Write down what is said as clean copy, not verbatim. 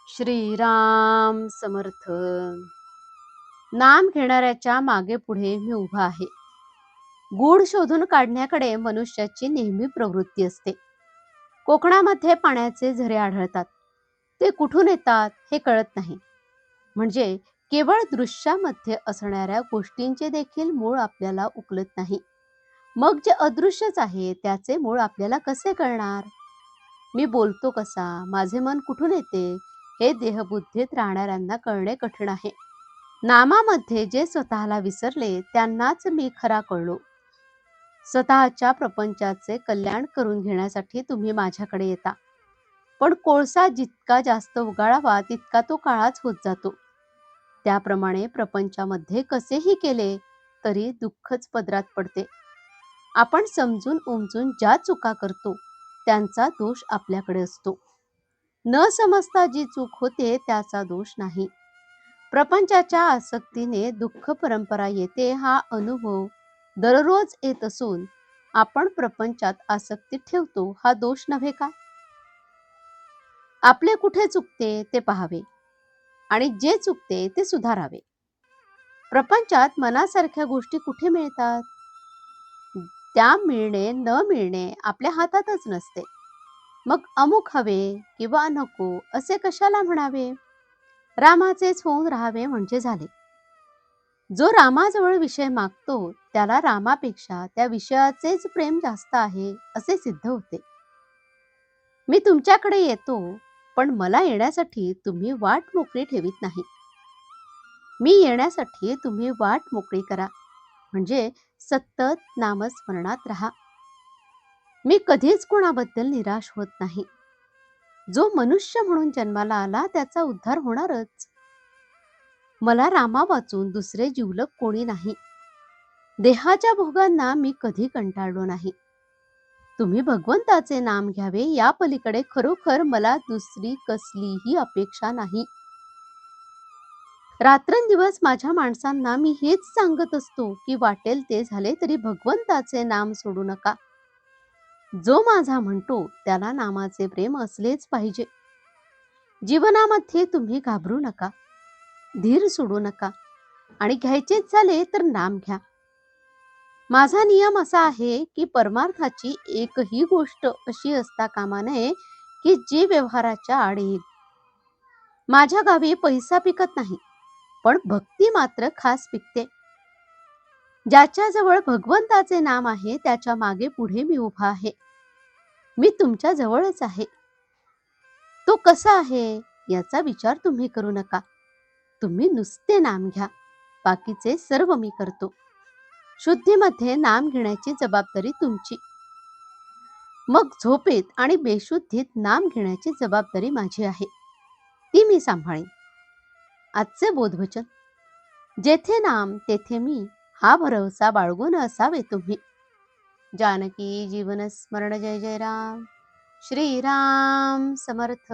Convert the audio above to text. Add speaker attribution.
Speaker 1: श्रीराम समर्थ. नाम घेणाऱ्याच्या मागे पुढे मी उभा आहे. गूढ शोधून काढण्याकडे मनुष्याची नेहमी प्रवृत्ती असते. कोकणामध्ये पाण्याचे झरे आढळतात. ते कुठून येतात हे कळत नाही. म्हणजे केवळ दृश्यामध्ये असणाऱ्या गोष्टींचे देखील मूळ आपल्याला उकलत नाही. मग जे अदृश्यच आहे त्याचे मूळ आपल्याला कसे कळणार? मी बोलतो कसा, माझे मन कुठून येते, हे देहबुद्धीत राहणाऱ्यांना कळणे कठीण आहे. नामामध्ये जे स्वतःला विसरले त्यांनाच मी खरा कळलो. स्वतःच्या प्रपंचाचे कल्याण करून घेण्यासाठी तुम्ही माझ्याकडे येता. पण कोळसा जितका जास्त उगाळावा तितका तो काळाच होत जातो. त्याप्रमाणे प्रपंचामध्ये कसेही केले तरी दुःखच पदरात पडते. आपण समजून उमजून ज्या चुका करतो त्यांचा दोष आपल्याकडे असतो. न समजता जी चूक होते त्याचा दोष नाही. प्रपंचाच्या आसक्तीने दुःख परंपरा येते हा अनुभव दररोज येत असून आपण प्रपंचात आसक्ती ठेवतो हा दोष नव्हे का? आपले कुठे चुकते ते पाहावे आणि जे चुकते ते सुधारावे. प्रपंचात मनासारख्या गोष्टी कुठे मिळतात? त्या मिळणे न मिळणे आपल्या हातातच नसते. मग अमुक हवे किंवा नको असे कशाला म्हणावे? रामाचेच होऊन राहावे म्हणजे झाले. जो रामाजवळ विषय मागतो त्याला रामापेक्षा त्या विषयाचेच प्रेम जास्त आहे असे सिद्ध होते. मी तुमच्याकडे येतो पण मला येण्यासाठी तुम्ही वाट मोकळी ठेवीत नाही. मी येण्यासाठी तुम्ही वाट मोकळी करा, म्हणजे सतत नामस्मरणात राहा. मी कधीच कोणाबद्दल निराश होत नाही. जो मनुष्य म्हणून जन्माला आला त्याचा उद्धार होणारच. मला रामा वाचून दुसरे जिवलग कोणी नाही. देहाच्या भोगांना मी कधी कंटाळलो नाही. तुम्ही भगवंताचे नाम घ्यावे या पलीकडे खरोखर मला दुसरी कसलीही अपेक्षा नाही. रात्रंदिवस माझ्या माणसांना मी हेच सांगत असतो की वाटेल ते झाले तरी भगवंताचे नाम सोडू नका. जो माझा म्हणतो त्याला नामाचे प्रेम असलेच पाहिजे. जीवनामध्ये तुम्ही घाबरू नका, धीर सोडू नका आणि घ्यायचेच झाले तर नाम घ्या. माझा नियम असा आहे की परमार्थाची एकही गोष्ट अशी असता कामा नये की जी व्यवहाराच्या आड येईल. माझ्या गावी पैसा पिकत नाही पण भक्ती मात्र खास पिकते. ज्याच्याजवळ भगवंताचे नाम आहे त्याच्या मागे पुढे मी उभा आहे. मी तुमच्या जवळच आहे. तो कसा आहे याचा विचार तुम्ही करू नका. तुम्ही नुसते नाम घ्या, बाकीचे सर्व मी करतो. शुद्धीमध्ये नाम घेण्याची जबाबदारी तुमची. मग झोपेत आणि बेशुद्धीत नाम घेण्याची जबाबदारी माझी आहे, ती मी सांभाळीन. आजचे बोधवचन, जेथे नाम तेथे मी हा भरवसा बाळगून असावे तुम्ही. जानकी जीवन स्मरण. जय जय राम. श्रीराम समर्थ.